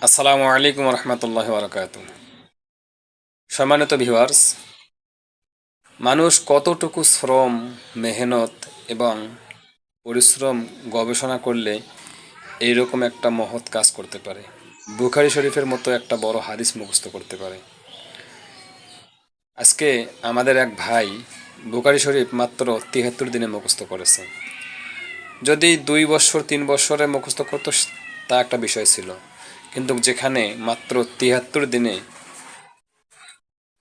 আসসালামু আলাইকুম রহমতুল্লাহি বারাকাতুহু। সম্মানিত ভিউয়ার্স, মানুষ কতটুকু শ্রম, মেহনত এবং পরিশ্রম গবেষণা করলে এইরকম একটা মহৎ কাজ করতে পারে, বুখারী শরীফের মতো একটা বড় হাদিস মুখস্থ করতে পারে। আজকে আমাদের এক ভাই বুখারী শরীফ মাত্র ৭৩ দিনে মুখস্থ করেছে। যদি ২ বছর ৩ বছরে মুখস্থ করতো তা একটা বিষয় ছিল, কিন্তু যেখানে মাত্র ৭৩ দিনে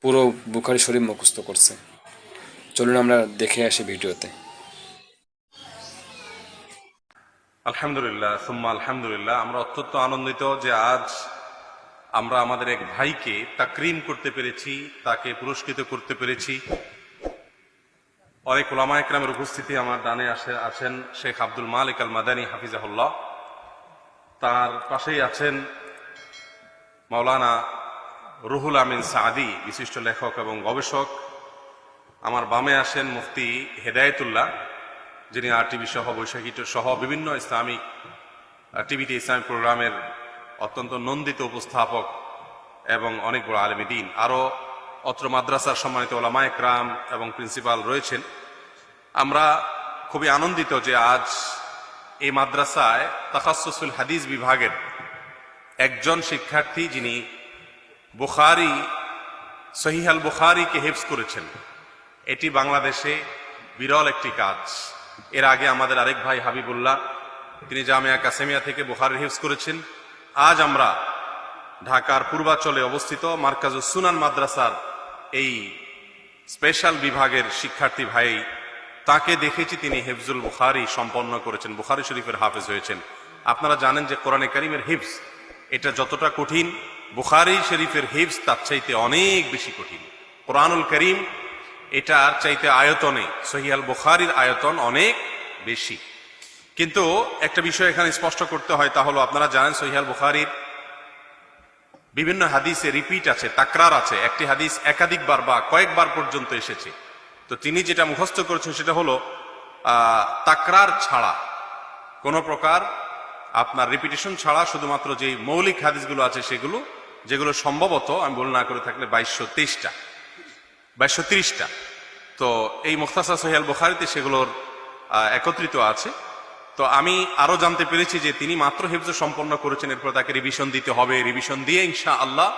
পুরো বুখারী শরীফ মুখস্থ করছে। চলুন আমরা দেখে আসি ভিডিওতে। আলহামদুলিল্লাহ সুম্মা আলহামদুলিল্লাহ। আমরা অত্যন্ত আনন্দিত যে আজ আমরা আমাদের এক ভাইকে তাকরিম করতে পেরেছি, তাকে পুরস্কৃত করতে পেরেছি। অনেক উলামা ইকরামের উপস্থিতি। আমার ডানে আছেন শেখ আব্দুল মালিক আল মাদানী হাফিজাহুল্লাহ, তার পাশেই আছেন মাওলানা রুহুল আমিন সাদি, বিশিষ্ট লেখক এবং গবেষক। আমার বামে আসেন মুফতি হেদায়েতুল্লাহ, যিনি RTV সহ বৈশাখী সহ বিভিন্ন ইসলামিক টিভিতে ইসলামিক প্রোগ্রামের অত্যন্ত নন্দিত উপস্থাপক এবং অনেক বড় আলেম দ্বীন। আরও অত্র মাদ্রাসার সম্মানিত ওলামা ইকরাম এবং প্রিন্সিপাল রয়েছেন। আমরা খুবই আনন্দিত যে আজ এই মাদ্রাসায় তাখাসসুসুল হাদিস বিভাগের একজন শিক্ষার্থী, যিনি বুখারী, সহিহ আল বুখারীকে হিফজ করেছেন। এটি বাংলাদেশে বিরল একটি কাজ। এর আগে আমাদের আরেক ভাই হাবিবুল্লাহ, তিনি জামিয়া কাসেমিয়া থেকে বুখারী হিফজ করেছেন। আজ আমরা ঢাকার পূর্বাঞ্চলে অবস্থিত মার্কাজুস সুনান মাদ্রাসার এই স্পেশাল বিভাগের শিক্ষার্থী ভাই, তাকে দেখেছি তিনি হিফজুল বুখারী সম্পন্ন করেছেন, বুখারী শরীফের হাফেজ হয়েছেন। আপনারা জানেন যে কোরআনে কারীমের হিফজ এটা যতটা কঠিন, বুখারী শরীফের হিফজ তার চাইতে অনেক বেশি কঠিন। কোরআনুল কারীম এটার চাইতে আয়তনে সহিহ আল বুখারীর আয়তন অনেক বেশি। কিন্তু একটা বিষয় এখানে স্পষ্ট করতে হয়, তা হলো আপনারা জানেন সহিহ আল বুখারীর বিভিন্ন হাদিসে রিপিট আছে, তাকরার আছে। একটি হাদিস একাধিকবার বা কয়েকবার পর্যন্ত এসেছে। তো তিনি যেটা মুখস্থ করেছেন সেটা হলো তাকরার ছাড়া, কোনো প্রকার আপনার রিপিটেশন ছাড়া, শুধুমাত্র যে মৌলিক হাদিসগুলো আছে সেগুলো, যেগুলো সম্ভবত আমি ভুল না করে থাকলে 2230টা। তো এই মুখতাসার সহিহ আল বুখারীতে সেগুলোর একত্রিত আছে। তো আমি আরো জানতে পেরেছি যে তিনি মাত্র হিফজ সম্পন্ন করেছেন, এরপর তাকে রিভিশন দিতে হবে। রিভিশন দিয়ে ইনশাআল্লাহ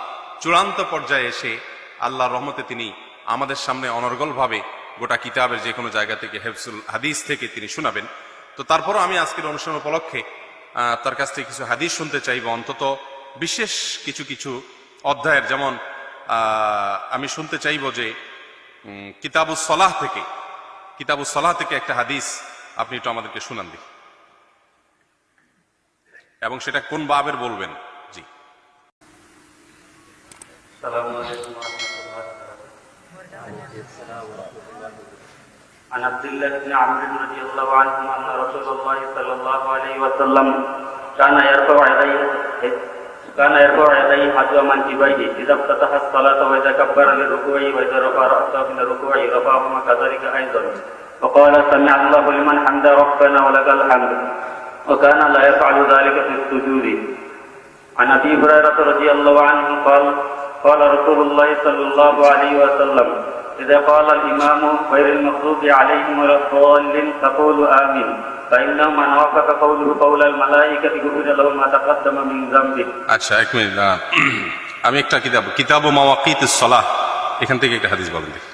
চূড়ান্ত পর্যায়ে এসে আল্লাহর রহমতে তিনি আমাদের সামনে অনর্গলভাবে গোটা কিতাবের যে কোনো জায়গা থেকে হিফজুল হাদিস থেকে তিনি শোনাবেন। তো তারপরও আমি আজকের অনুষ্ঠান উপলক্ষে তার কাছ থেকে কিছু হাদিস শুনতে চাইব, অন্তত বিশেষ কিছু কিছু অধ্যায়ের। যেমন আমি শুনতে চাইব যে কিতাবুস সলাহ থেকে একটা হাদিস আপনি একটু আমাদেরকে শুনান দিন, এবং সেটা কোন বাবের বলবেন। জি। عن عبد الله بن عمرو رضي الله عنهما أن رسول الله صلى الله عليه وسلم كان يرفع يديه حذو منكبيه إذا افتتح الصلاة وإذا كبر للركوع وإذا رفع رأسه من الركوع رفعهما كذلك أيضا، وقال سمع الله لمن حمد ربنا ولك الحمد، وكان لا يفعل ذلك في السجود. عن أبي هريرة رضي الله عنه قال قال رسول الله صلى الله عليه وسلم إذا قال الإمام غير المغضوب عليهم ولا الضالين فقولوا آمين، فإنه من وافق قوله قول الملائكة غفر له ما تقدم من ذنبه. আচ্ছা, এক মিনিট। আমি একটা কিতাব মাওয়াকিতুস সালাহ, এখান থেকে একটা হাদিস বলেন দেখি।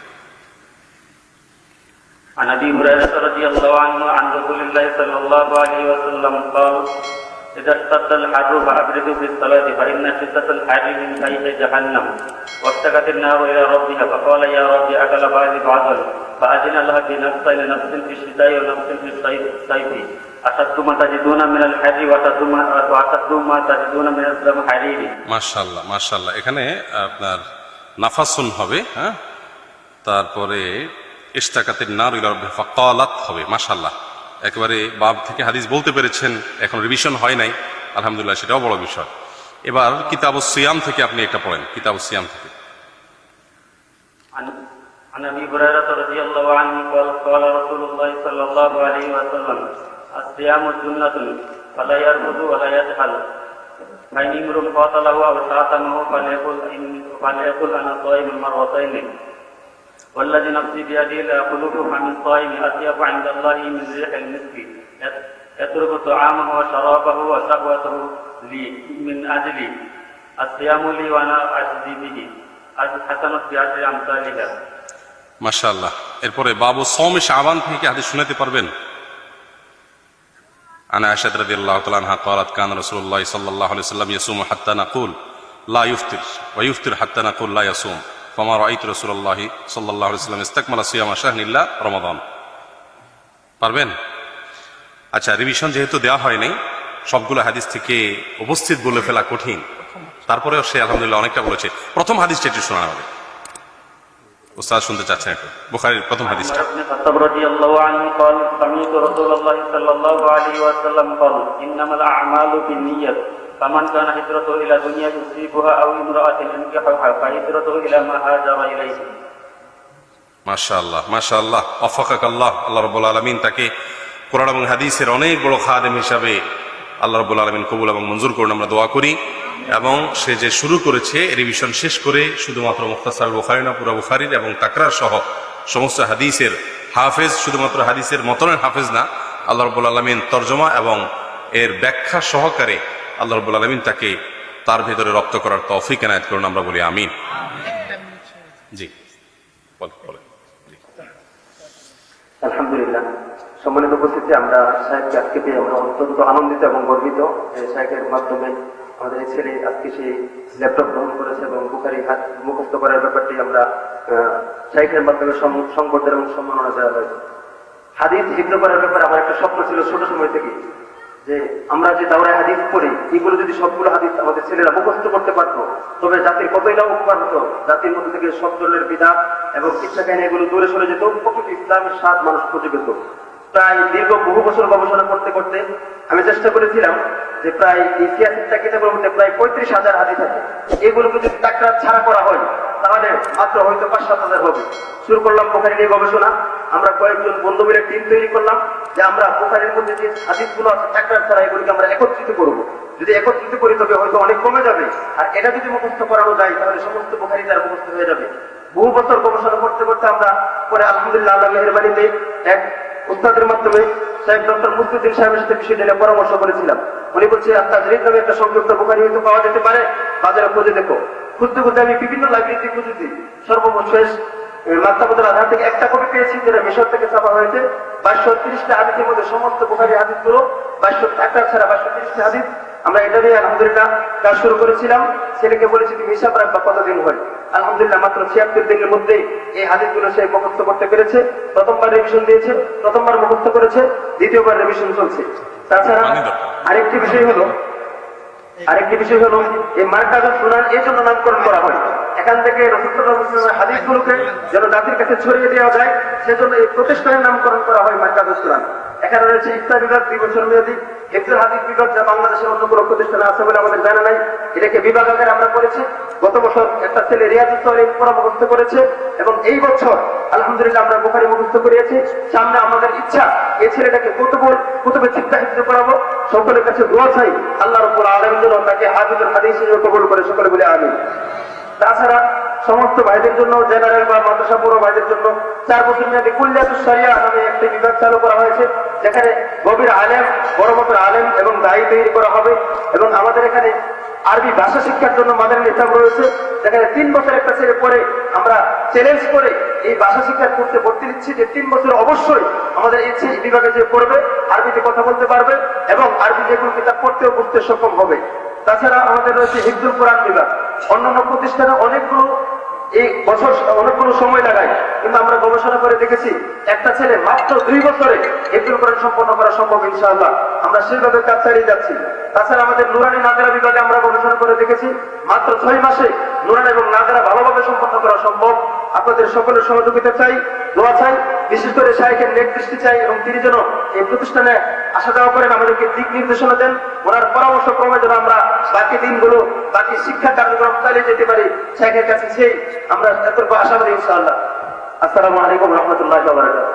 عن أبي هريرة رضي الله عنه عن رسول الله صلى الله عليه وسلم قال إذا اشتد الحر فأبردوا في الصلاة فإن شدة الحر من فيح جهنم، واشتكت النار إلى ربها فقال يا ربي أكل بعضي بعضا، فأذن لها بنفسين، نفس في الشتاء ونفس في الصيف، أشد ما تجدون من الحر وأشد ما تجدون من الزمهرير. মাশাআল্লাহ মাশাআল্লাহ। এখানে আপনার নাফাসুন হবে, হ্যাঁ, তারপরে ইশতাকাতিন নার ইলা রাব্বিহা ফাকালাত হবে। মাশাআল্লাহ, একেবারে বাব থেকে হাদিস বলতে পেরেছেন, এখন রিভিশন হয় নাই, আলহামদুলিল্লাহ, সেটাও বড় বিষয়। এবার কিতাবুস সিয়াম থেকে আপনি একটা পড়েন, কিতাবুস সিয়াম থেকে। عن أبي هريرة رضي الله عنه قال قال رسول الله صلى الله عليه وسلم الصيام جنة فلا يرفث ولا يجهل فإن امرؤ قاتله أو شاتمه فليقل أنا صائم مرتين والذي نفسي بيده لخلوفها من صائم أطيب عند الله من ريح المسك يترك طعامه وشرابه وشهوته لي من أجلي الصيام لي وأنا أجزي به الحسنة بعشر أمثالها মাশাআল্লাহ। এরপরে বাবু সওমে শাবান থেকে হাদিস শোনাতে পারবেন? عن عائشة رضي الله تعالى عنها قالت كان رسول الله صلى الله عليه وسلم يصوم حتى نقول لا يفطر ويفطر حتى نقول لا يصوم فما رأيت رسول الله صلى الله عليه وسلم استكمل صيام شهر إلا رمضان। পারবেন? আচ্ছা, রিভিশন যেহেতু দেওয়া হয়নি, সবগুলো হাদিস থেকে উপস্থিত বলে ফেলা কঠিন, তারপরেও সে আলহামদুলিল্লাহ অনেকটা বলেছে। প্রথম হাদিসটা একটু শোনা হবে, উস্তাদ শুনতে চাচ্ছেন একটু, বুখারীর প্রথম হাদিসটা। عمر بن الخطاب رضي الله عنه قال سمعت رسول الله صلى الله عليه وسلم قال إنما الأعمال بالنية فمن كان هجرته إلى دنيا يصيبها أو امرأة ينكحها فهجرته إلى ما هاجر إليه। মাশাআল্লাহ মাশাআল্লাহ, ওয়াফাকাকাল্লাহ। আল্লাহ রাব্বুল আলামিন তাকে কোরআন এবং হাদিসের অনেক বড় খাদেম হিসাবে আল্লাহ রাব্বুল আলামিন কবুল এবং মঞ্জুর করুন, আমরা দোয়া করি। এবং সে যে শুরু করেছে রিভিশন শেষ করে শুধুমাত্র মুখতাসার বুখারী না, পুরো বুখারীর এবং তাকরার সহ সমস্ত হাদিসের হাফেজ, শুধুমাত্র হাদিসের মতনের হাফেজ না, আল্লাহ রাব্বুল আলামিন তরজমা এবং এর ব্যাখ্যা সহকারে আল্লাহ রাব্বুল আলামিন তাকে তার ভেতরে রপ্ত করার তৌফিক এনায়েত করুন, আমরা বলি আমিন। জি বলেন। আলহামদুলিল্লাহ, সম্মানিত উপস্থিতি, আমরা সাহেবকে আজকে পেয়ে আমরা অত্যন্ত আনন্দিত এবং গর্বিত। সাহেবের মাধ্যমে আমাদের এই ছেলে আজকে সেই ল্যাপটপ গ্রহণ করেছে এবং বুখারী মুখস্থ করার ব্যাপারটি আমরা সাহেবের মাধ্যমে সংবর্ধনা এবং সম্মাননা দেওয়া হয়েছে। হাদিস হিফজ করার ব্যাপারে আমার একটা স্বপ্ন ছিল ছোট সময় থেকে, যে আমরা যে দাওরায় হাদিস পড়ি, এগুলো যদি সবগুলো হাদিস আমাদের ছেলেরা মুখস্থ করতে পারতো, তবে জাতির কতই না উপকার হতো। জাতির মধ্যে থেকে সব ধরনের বিধাত এবং শিক্ষা কাহিনী এগুলো দূরে সরে যেত, প্রকৃত ইসলামের স্বাদ মানুষ খুঁজে পেত। প্রায় দীর্ঘ বহু বছর গবেষণা করতে করতে আমি চেষ্টা করেছিলাম যে প্রায় ইতিহাসটা কিতাবের মধ্যে প্রায় 35,000 হাদিস আছে, এগুলোকে যদি তাকরার ছাড়া করা হয় তাহলে মাত্র হয়তো 5-7 হাজার হবে। শুরু করলাম বুখারী নিয়ে গবেষণা। আমরা কয়েকজন বন্ধু মিলে টিম তৈরি করলাম যে আমরা বুখারীর মধ্যে যে হাদিসগুলো আছে তাকরার ছাড়া, এগুলোকে আমরা একত্রিত করবো। যদি একত্রিত করি তবে হয়তো অনেক কমে যাবে, আর এটা যদি মুখস্থ করানো যায় তাহলে সমস্ত বুখারী তার মুখস্থ হয়ে যাবে। বহু বছর গবেষণা করতে করতে আমরা পরে আলহামদুলিল্লাহ আল্লাহর মেহেরবানিতে এক উস্তাদের মাধ্যমে সাহেব ডক্টর মুফতিউদ্দিন সাহেবের সাথে বিষয়টা নিয়ে পরামর্শ করেছিলাম। উনি বলছে আত-তাজরিদ নামে একটা সংক্ষিপ্ত বুখারী হয়তো পাওয়া যেতে পারে, বাজারে খুঁজে দেখো। খুঁজতে খুঁজতে আমি বিভিন্ন লাইব্রেরিতে খুঁজেছি, সর্বশেষ মাক্তাবাতুল আজহার থেকে একটা কপি পেয়েছি, যেটা মিশর থেকে ছাপা হয়েছে। 2230টা হাদিসের মধ্যে সমস্ত বুখারী হাদিসগুলো 22 টাকার ছাড়া 2230টা হাদিস। আমরা এটা নিয়ে আলহামদুলিল্লাহ কাজ শুরু করেছিলাম। ছেলেকে বলেছি তুমি হিসাব রাখবা কতদিন হয়। আলহামদুলিল্লাহ মাত্র 76 দিনের মধ্যে এই হাদিসগুলো সে মুখস্থ করতে পেরেছে। প্রথমবার রিভিশন দিয়েছে, প্রথমবার মুখস্থ করেছে, দ্বিতীয়বার রিভিশন চলছে। তাছাড়া আরেকটি বিষয় হলো এই মারকাজুস সুনান এই জন্য নামকরণ করা হয়, এখান থেকে রাসূলুল্লাহ সাল্লাল্লাহু আলাইহি ওয়াসাল্লামের হাদিসগুলোকে যেন জাতির কাছে ছড়িয়ে দেওয়া যায়, সেজন্য এই প্রতিষ্ঠানের নামকরণ করা হয় মারকাজুস সুনান। এখানে রয়েছে ইফতা বিভাগ 2 বছর মেয়াদী, হিফজুল হাদিস বিভাগ, যা বাংলাদেশের অন্য কোনো প্রতিষ্ঠানে আছে বলে আমাদের জানা নাই। এটাকে বিভাগ আকারে আমরা করেছি। গত বছর একটা ছেলে রিয়াজুস সালিহিন পড়া মুখস্থ করেছে এবং এই বছর আলহামদুলিল্লাহ আমরা বুখারী মুখস্থ করিয়েছি। সামনে আমাদের ইচ্ছা এই ছেলেটাকে কুতুবে সিত্তা হিফজ করাবো। সকলের কাছে দোয়া চাই আল্লাহ রাব্বুল আলামিন যেন তাকে হাফিজুল হাদিস হিসেবে কবুল করে, সকলে বলে আমিন। তাছাড়া সমস্ত ভাইদের জন্য, জেনারেল বা মাদ্রাসা পড়ো ভাইদের জন্য 4 বছর মেয়াদী কুল্লিয়াতুস শরিয়া নামে একটি বিভাগ চালু করা হয়েছে, যেখানে গভীর আলেম, বড় মাপের আলেম এবং দায়ী তৈরি করা হবে। এবং আমাদের এখানে আরবি ভাষা শিক্ষার জন্য মাদানী নিসাব রয়েছে, যেখানে 3 বছর একটা ছেলে পড়ে আমরা চ্যালেঞ্জ করে এই ভাষা শিক্ষার কোর্সে ভর্তি দিচ্ছি যে 3 বছর অবশ্যই আমাদের এই বিভাগে যে পড়বে আরবিতে কথা বলতে পারবে এবং আরবি যেগুলো কিতাব পড়তেও বুঝতে সক্ষম হবে। তাছাড়া আমাদের রয়েছে হিফজুল কোরআন বিভাগ। অন্যান্য প্রতিষ্ঠানে অনেকগুলো সময় লাগায়, কিন্তু আমরা গবেষণা করে দেখেছি একটা ছেলে মাত্র 2 বছরে হিফজুল কোরআন সম্পন্ন করা সম্ভব ইনশাআল্লাহ। আমরা সেইভাবে কাজ চালিয়ে যাচ্ছি। তাছাড়া আমাদের নুরানি নাযরা বিভাগে আমরা গবেষণা করে দেখেছি মাত্র 6 মাসে নুরানি এবং নাযরা ভালোভাবে সম্পন্ন করা সম্ভব। আপনাদের সকলের সহযোগিতা চাই, দোয়া চাই, বিশেষ করে শাইখের নেক দৃষ্টি চাই এবং তিনি যেন এই প্রতিষ্ঠানে আসা যাওয়া করেন, আমাদেরকে দিক নির্দেশনা দেন। ওনার পরামর্শ ক্রমে যেন আমরা বাকি দিনগুলো, বাকি শিক্ষা কার্যক্রম চালিয়ে যেতে পারি, শাইখের কাছে সেই আমরা এতটুকু আশাবাদী ইনশাআল্লাহ। আসসালামু আলাইকুম ওয়া রাহমাতুল্লাহি ওয়া বারাকাতুহু।